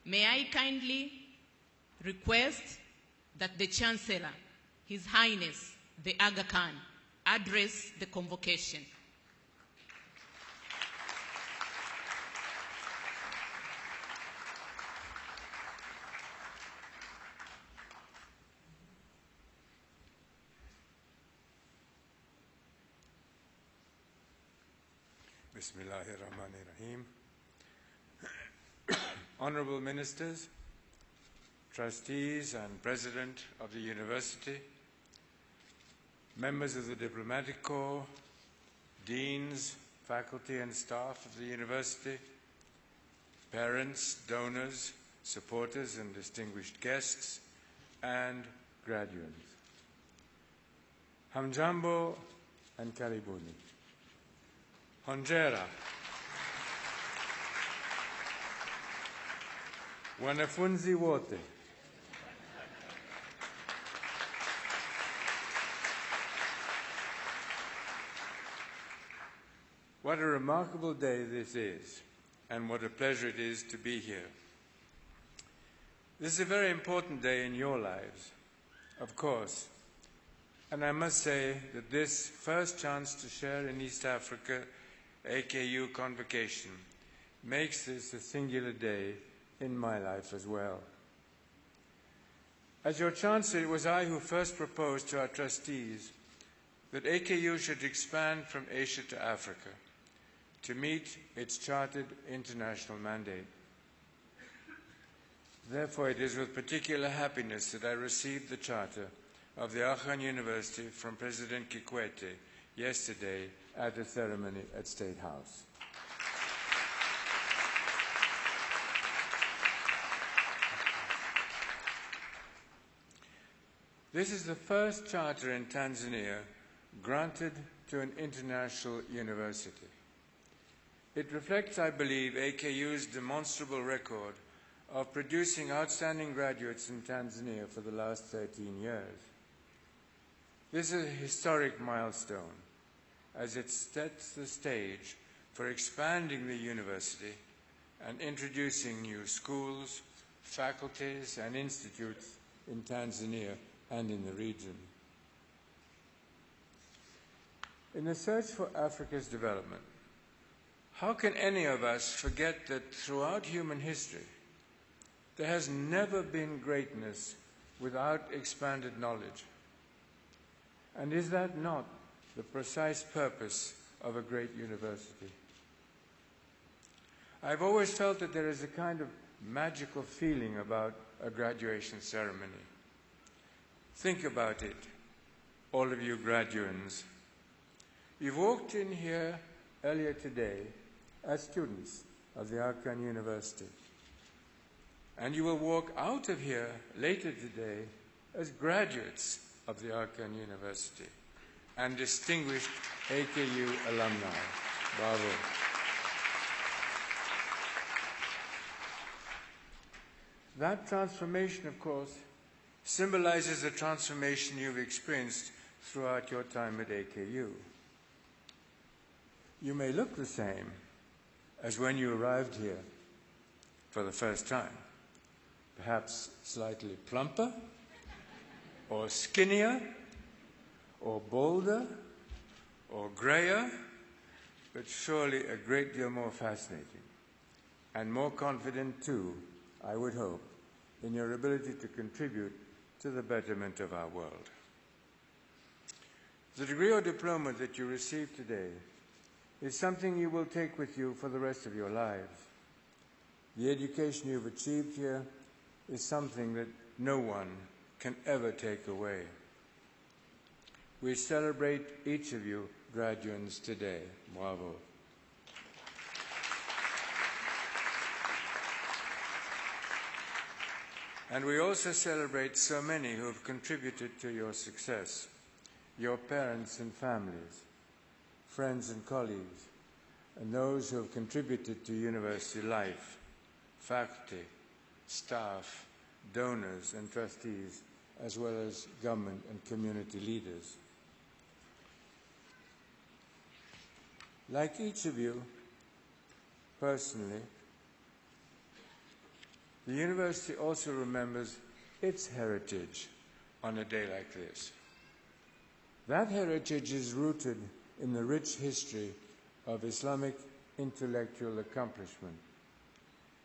May I kindly request that the Chancellor, His Highness, the Aga Khan, address the convocation. Bismillahirrahmanirrahim. Honorable Ministers, Trustees and President of the University, members of the Diplomatic Corps, Deans, faculty and staff of the University, parents, donors, supporters and distinguished guests, and graduates. Hamjambo and Karibuni. Hongera. Wanafunzi wote. What a remarkable day this is, and what a pleasure it is to be here. This is a very important day in your lives, of course, and I must say that this first chance to share in East Africa AKU convocation makes this a singular day in my life as well. As your Chancellor, it was I who first proposed to our trustees that AKU should expand from Asia to Africa to meet its chartered international mandate. Therefore, it is with particular happiness that I received the charter of the Aga Khan University from President Kikwete yesterday at the ceremony at State House. This is the first charter in Tanzania granted to an international university. It reflects, I believe, AKU's demonstrable record of producing outstanding graduates in Tanzania for the last 13 years. This is a historic milestone, as it sets the stage for expanding the university and introducing new schools, faculties, and institutes in Tanzania and in the region. In the search for Africa's development, how can any of us forget that throughout human history, there has never been greatness without expanded knowledge? And is that not the precise purpose of a great university? I've always felt that there is a kind of magical feeling about a graduation ceremony. Think about it, all of you graduands. You've walked in here earlier today as students of the Aga Khan University, and you will walk out of here later today as graduates of the Aga Khan University and distinguished AKU alumni. Bravo. That transformation, of course, symbolizes the transformation you've experienced throughout your time at AKU. You may look the same as when you arrived here for the first time, perhaps slightly plumper, or skinnier, or bolder, or grayer, but surely a great deal more fascinating, and more confident too, I would hope, in your ability to contribute to the betterment of our world. The degree or diploma that you receive today is something you will take with you for the rest of your lives. The education you've achieved here is something that no one can ever take away. We celebrate each of you graduates today. Bravo. And we also celebrate so many who have contributed to your success, your parents and families, friends and colleagues, and those who have contributed to university life, faculty, staff, donors and trustees, as well as government and community leaders. Like each of you, personally, the university also remembers its heritage on a day like this. That heritage is rooted in the rich history of Islamic intellectual accomplishment,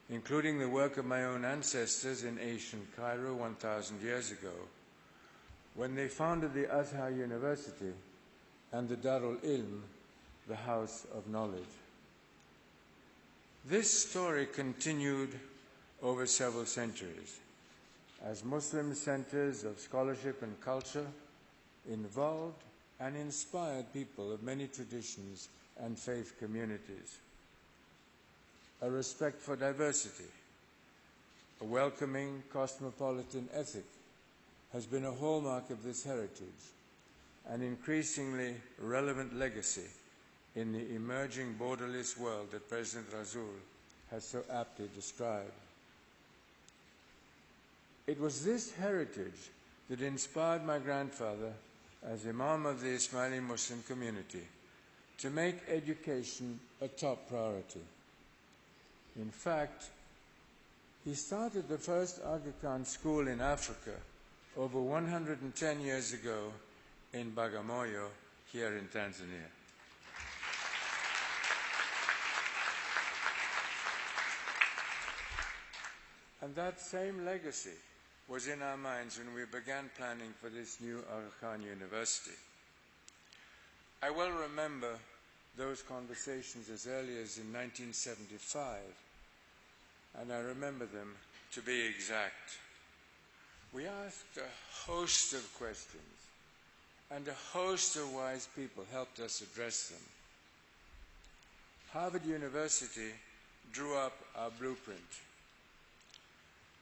including the work of my own ancestors in ancient Cairo 1,000 years ago, when they founded the Azhar University and the Darul Ilm, the House of Knowledge. This story continued over several centuries as Muslim centers of scholarship and culture involved and inspired people of many traditions and faith communities. A respect for diversity, a welcoming cosmopolitan ethic has been a hallmark of this heritage, an increasingly relevant legacy in the emerging borderless world that President Rasool has so aptly described. It was this heritage that inspired my grandfather as Imam of the Ismaili Muslim community to make education a top priority. In fact, he started the first Aga Khan school in Africa over 110 years ago in Bagamoyo, here in Tanzania. And that same legacy was in our minds when we began planning for this new Aga Khan University. I well remember those conversations as early as in 1975, and I remember them to be exact. We asked a host of questions, and a host of wise people helped us address them. Harvard University drew up our blueprint.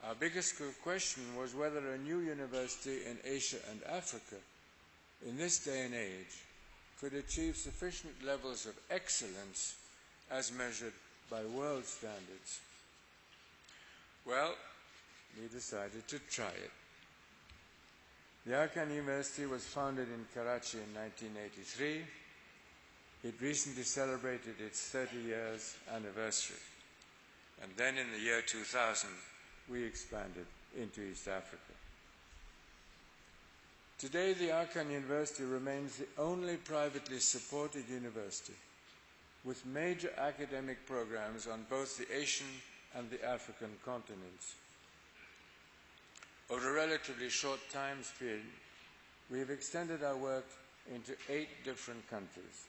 Our biggest question was whether a new university in Asia and Africa, in this day and age, could achieve sufficient levels of excellence as measured by world standards. Well, we decided to try it. The Aga Khan University was founded in Karachi in 1983. It recently celebrated its 30 years anniversary. And then in the year 2000, we expanded into East Africa. Today, the Aga Khan University remains the only privately supported university with major academic programs on both the Asian and the African continents. Over a relatively short time period, we have extended our work into 8 different countries.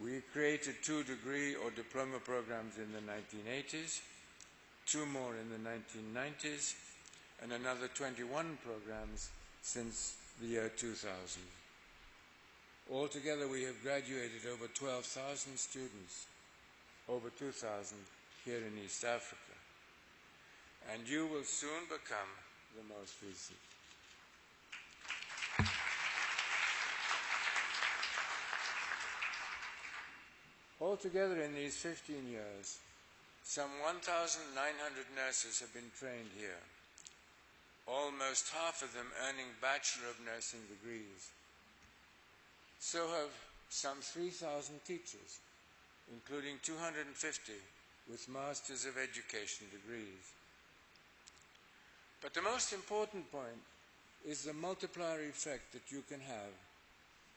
We created 2 degree or diploma programs in the 1980s, 2 more in the 1990s, and another 21 programs since the year 2000. Altogether, we have graduated over 12,000 students, over 2,000 here in East Africa. And you will soon become the most recent. Altogether, in these 15 years, some 1,900 nurses have been trained here, almost half of them earning Bachelor of Nursing degrees. So have some 3,000 teachers, including 250 with Masters of Education degrees. But the most important point is the multiplier effect that you can have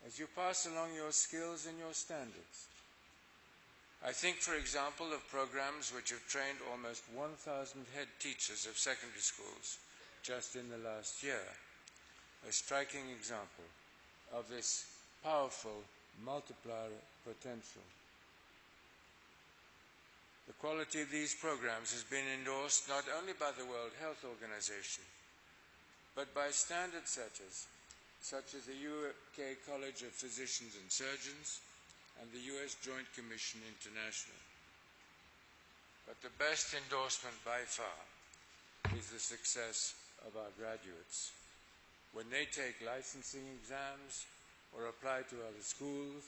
as you pass along your skills and your standards. I think, for example, of programs which have trained almost 1,000 head teachers of secondary schools just in the last year, a striking example of this powerful multiplier potential. The quality of these programs has been endorsed not only by the World Health Organization, but by standard setters, such as the UK College of Physicians and Surgeons and the US Joint Commission International. But the best endorsement by far is the success of our graduates. When they take licensing exams or apply to other schools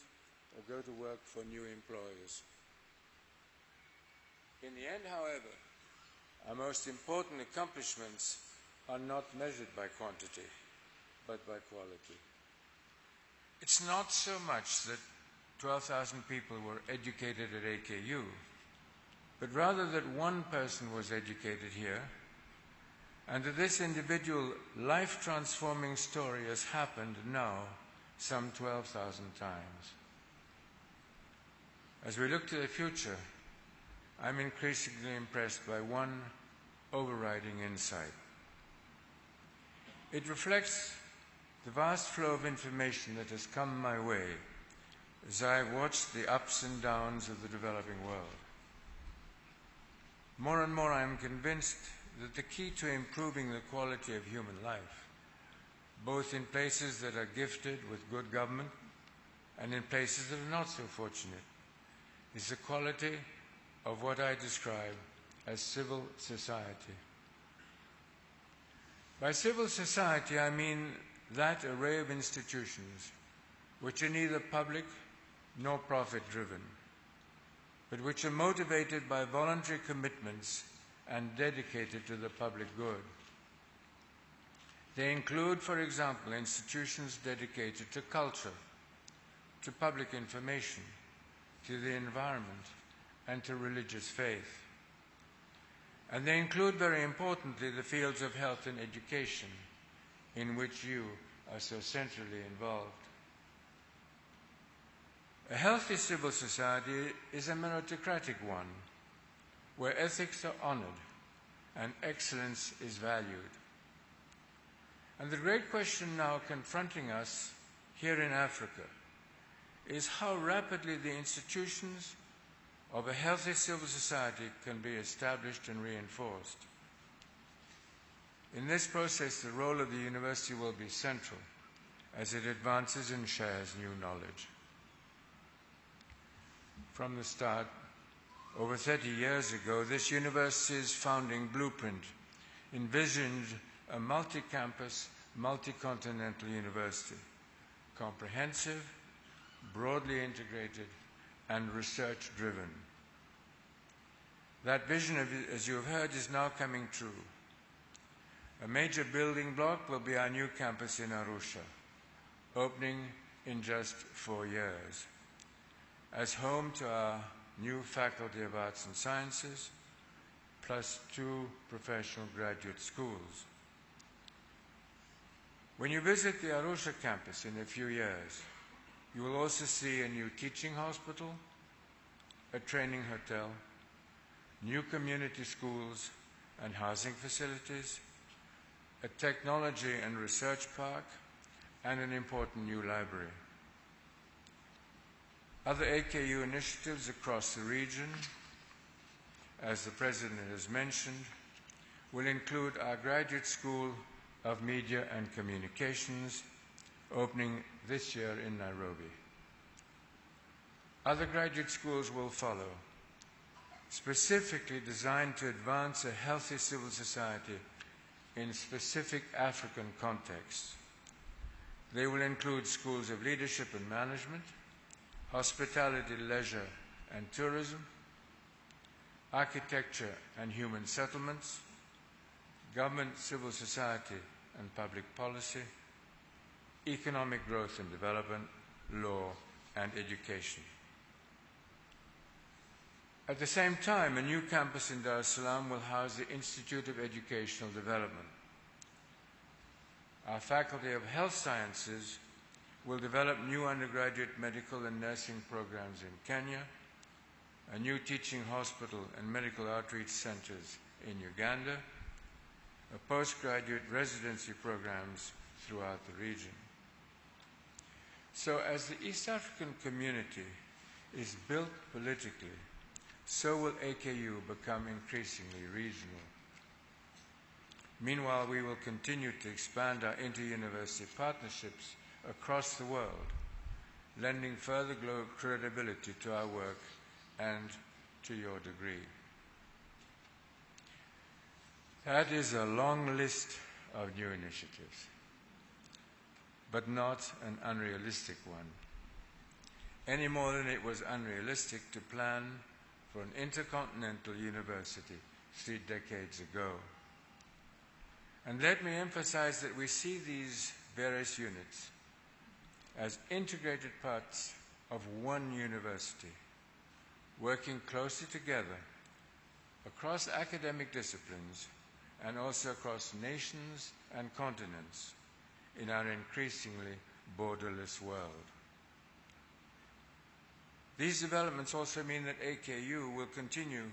or go to work for new employers. In the end, however, our most important accomplishments are not measured by quantity, but by quality. It's not so much that 12,000 people were educated at AKU, but rather that one person was educated here, and that this individual life-transforming story has happened now some 12,000 times. As we look to the future, I'm increasingly impressed by one overriding insight. It reflects the vast flow of information that has come my way as I've watched the ups and downs of the developing world. More and more I am convinced that the key to improving the quality of human life, both in places that are gifted with good government and in places that are not so fortunate, is the quality of what I describe as civil society. By civil society, I mean that array of institutions which are neither public nor profit-driven, but which are motivated by voluntary commitments and dedicated to the public good. They include, for example, institutions dedicated to culture, to public information, to the environment, and to religious faith. And they include, very importantly, the fields of health and education, in which you are so centrally involved. A healthy civil society is a meritocratic one, where ethics are honored and excellence is valued. And the great question now confronting us here in Africa is how rapidly the institutions of a healthy civil society can be established and reinforced. In this process, the role of the university will be central as it advances and shares new knowledge. From the start, over 30 years ago, this university's founding blueprint envisioned a multi-campus, multi-continental university, comprehensive, broadly integrated, and research-driven. That vision, as you have heard, is now coming true. A major building block will be our new campus in Arusha, opening in just 4 years, as home to our new Faculty of Arts and Sciences, plus 2 professional graduate schools. When you visit the Arusha campus in a few years, you will also see a new teaching hospital, a training hotel, new community schools and housing facilities, a technology and research park, and an important new library. Other AKU initiatives across the region, as the President has mentioned, will include our Graduate School of Media and Communications, opening this year in Nairobi. Other graduate schools will follow, specifically designed to advance a healthy civil society in specific African contexts. They will include schools of leadership and management, hospitality, leisure and tourism, architecture and human settlements, government, civil society and public policy, economic growth and development, law and education. At the same time, a new campus in Dar es Salaam will house the Institute of Educational Development. Our Faculty of Health Sciences will develop new undergraduate medical and nursing programs in Kenya, a new teaching hospital and medical outreach centers in Uganda, a postgraduate residency programs throughout the region. So as the East African community is built politically, so will AKU become increasingly regional. Meanwhile, we will continue to expand our inter-university partnerships across the world, lending further credibility to our work and to your degree. That is a long list of new initiatives, but not an unrealistic one, any more than it was unrealistic to plan for an intercontinental university 3 decades ago. And let me emphasize that we see these various units as integrated parts of one university, working closely together across academic disciplines and also across nations and continents in our increasingly borderless world. These developments also mean that AKU will continue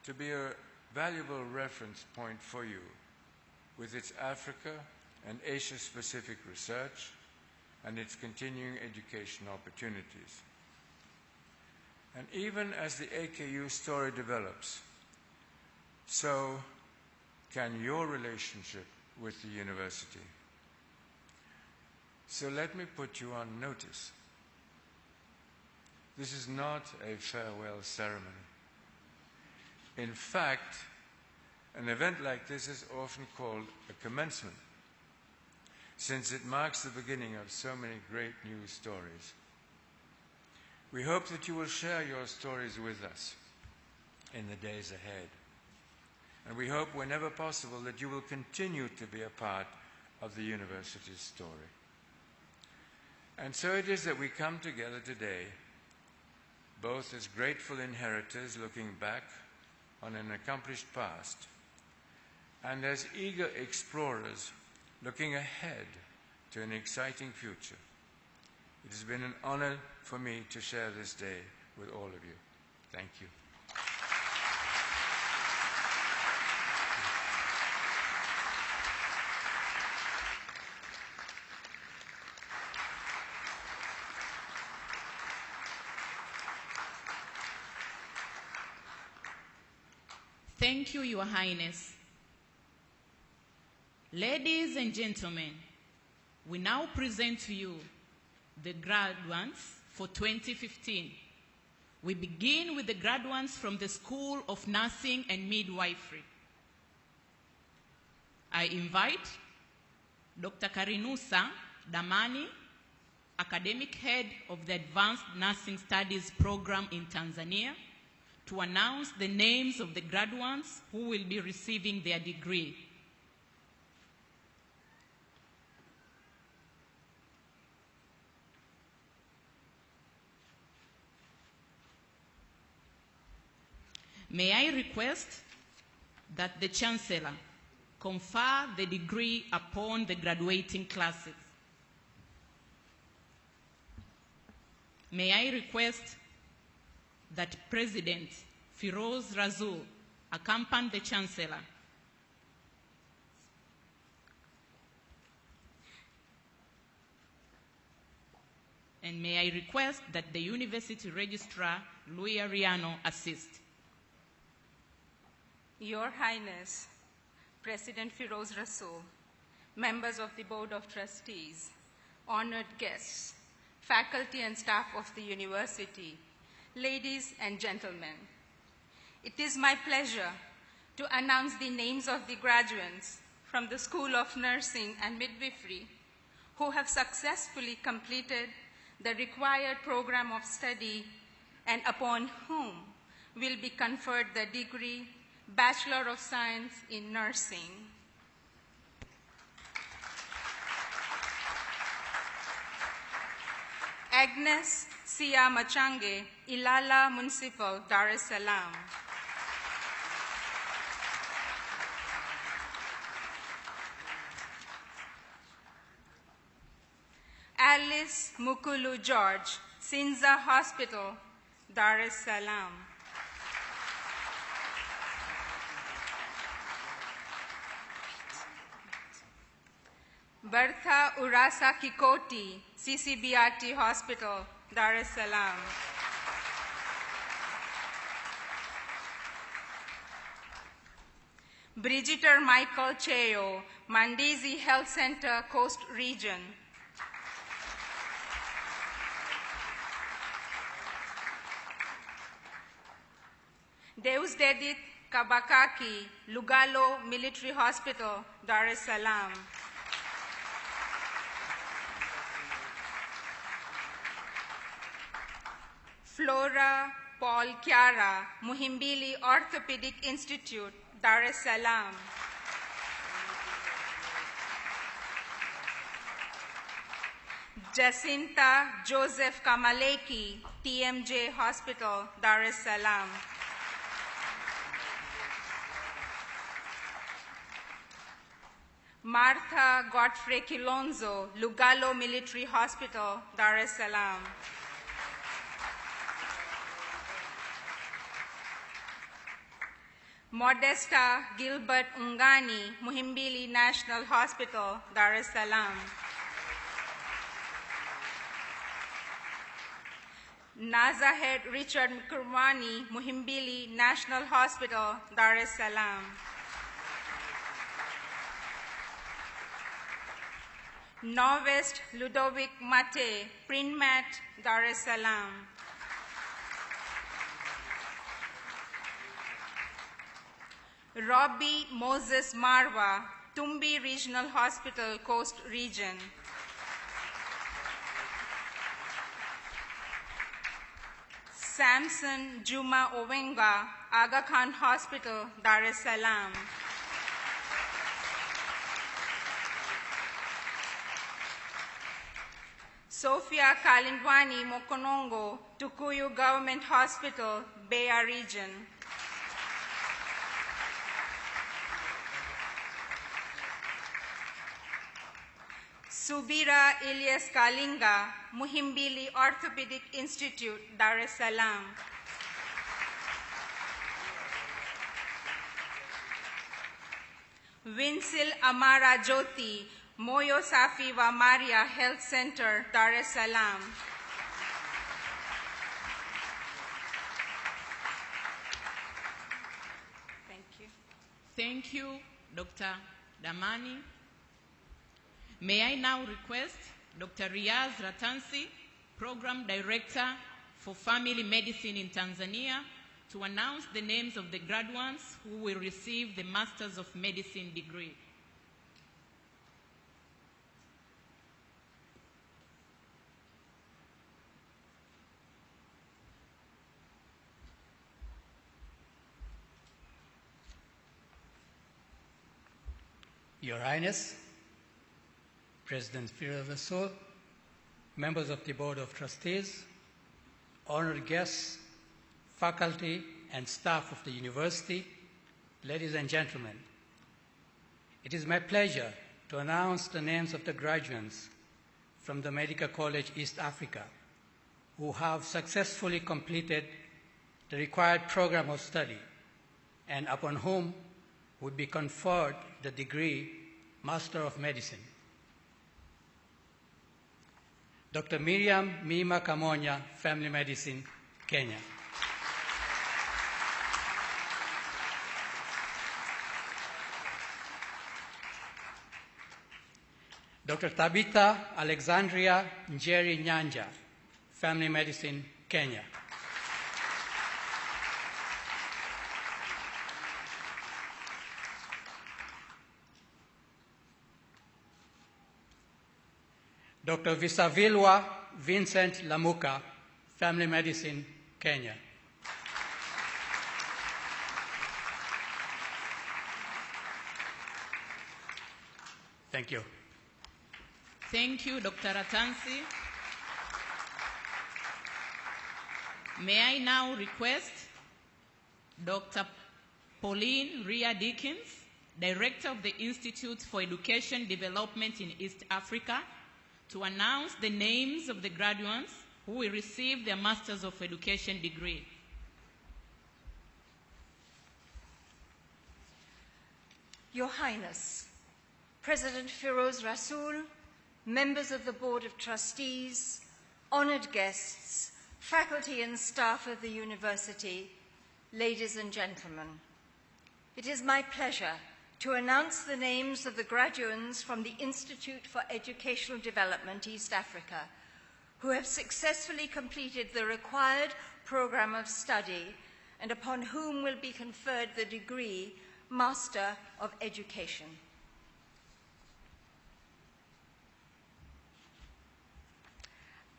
to be a valuable reference point for you with its Africa and Asia-specific research and its continuing education opportunities. And even as the AKU story develops, so can your relationship with the university. So let me put you on notice. This is not a farewell ceremony. In fact, an event like this is often called a commencement, since it marks the beginning of so many great new stories. We hope that you will share your stories with us in the days ahead. And we hope, whenever possible, that you will continue to be a part of the university's story. And so it is that we come together today, both as grateful inheritors looking back on an accomplished past, and as eager explorers looking ahead to an exciting future. It has been an honor for me to share this day with all of you. Thank you. Thank you, Your Highness. Ladies and gentlemen, we now present to you the graduates for 2015. We begin with the graduates from the School of Nursing and Midwifery. I invite Dr. Karinusa Damani, Academic Head of the Advanced Nursing Studies Program in Tanzania, to announce the names of the graduates who will be receiving their degree. May I request that the Chancellor confer the degree upon the graduating classes. May I request that President Firoz Rasool accompany the Chancellor. And may I request that the University Registrar, Louis Ariano, assist. Your Highness, President Firoz Rasool, members of the Board of Trustees, honored guests, faculty and staff of the university, ladies and gentlemen, it is my pleasure to announce the names of the graduates from the School of Nursing and Midwifery who have successfully completed the required program of study and upon whom will be conferred the degree Bachelor of Science in Nursing. Agnes Sia Machange, Ilala Municipal, Dar es Salaam. Alice Mukulu George, Sinza Hospital, Dar es Salaam. Bertha Urasa Kikoti, CCBRT Hospital, Dar es Salaam. Brigitter Michael Cheo, Mandizi Health Center, Coast Region. Deusdedit Kabakaki, Lugalo Military Hospital, Dar es Salaam. Flora Paul Chiara, Muhimbili Orthopedic Institute, Dar es Salaam. Jacinta Joseph Kamaleki, TMJ Hospital, Dar es Salaam. Martha Godfrey Kilonzo, Lugalo Military Hospital, Dar es Salaam. Modesta Gilbert Ungani, Muhimbili National Hospital, Dar es Salaam. Nazahed Richard Mkurwani, Muhimbili National Hospital, Dar es Salaam. Novest Ludovic Mate, Prinmat, Dar es Salaam. Robbie Moses Marwa, Tumbi Regional Hospital, Coast Region. Samson Juma Owenga, Aga Khan Hospital, Dar es Salaam. Sophia Kalindwani Mokonongo, Tukuyu Government Hospital, Beira Region. Subira Ilyas Kalinga, Muhimbili Orthopedic Institute, Dar es Salaam. Vincil Amara Jyoti, Moyo Safi wa Maria Health Center, Dar es Salaam. Thank you. Thank you, Dr. Damani. May I now request Dr. Riaz Ratansi, Program Director for Family Medicine in Tanzania, to announce the names of the graduates who will receive the Masters of Medicine degree. Your Highness, President Firoz Rasool, members of the Board of Trustees, honored guests, faculty and staff of the university, ladies and gentlemen, it is my pleasure to announce the names of the graduates from the Medical College East Africa who have successfully completed the required program of study and upon whom would be conferred the degree Master of Medicine. Dr. Miriam Mima Kamonya, Family Medicine, Kenya. Dr. Tabitha Alexandria Njeri Nyanja, Family Medicine, Kenya. Dr. Visavilwa Vincent Lamuka, Family Medicine, Kenya. Thank you. Thank you, Dr. Ratansi. May I now request Dr. Pauline Ria Dickens, Director of the Institute for Education Development in East Africa, to announce the names of the graduates who will receive their Masters of Education degree. Your Highness, President Firoz Rasool, members of the Board of Trustees, honored guests, faculty and staff of the university, ladies and gentlemen, it is my pleasure to announce the names of the graduates from the Institute for Educational Development, East Africa, who have successfully completed the required program of study and upon whom will be conferred the degree Master of Education.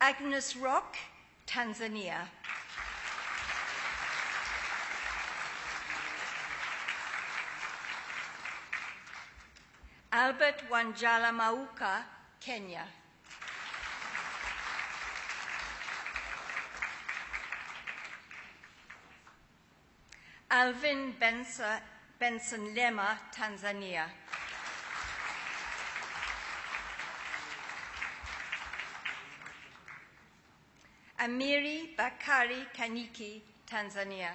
Agnes Rock, Tanzania. Albert Wanjala Mauka, Kenya. Alvin Benson Lema, Tanzania. Amiri Bakari Kaniki, Tanzania.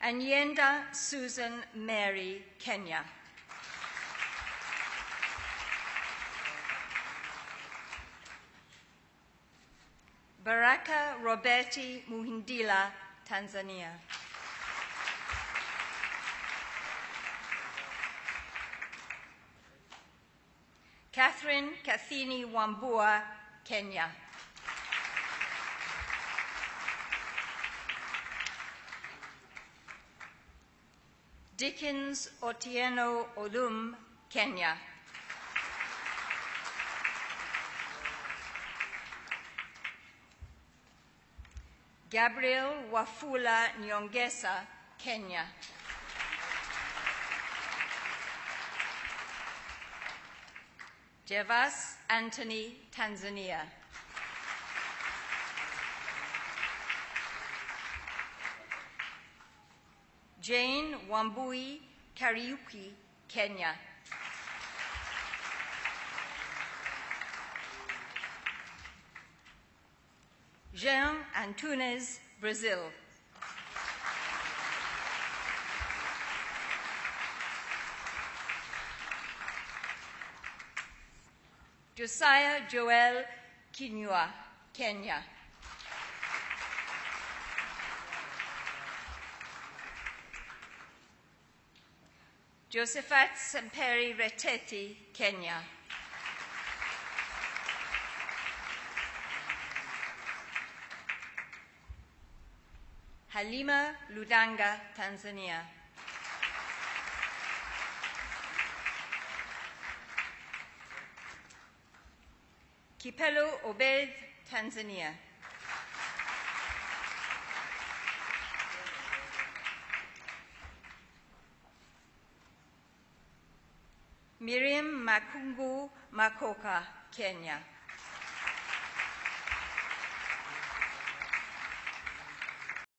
Anyenda Susan Mary, Kenya. Baraka Roberti Muhindila, Tanzania. Catherine Kathini Wambua, Kenya. Dickens Otieno Olum, Kenya. Gabriel Wafula Nyongesa, Kenya. Jevas Anthony, Tanzania. Jane Wambui Kariuki, Kenya. Jean Antunes, Brazil. Josiah Joel Kinua, Kenya. Josephat Semperi Reteti, Kenya. Halima Ludanga, Tanzania. Kipelo Obed, Tanzania. Miriam Makungu Makoka, Kenya.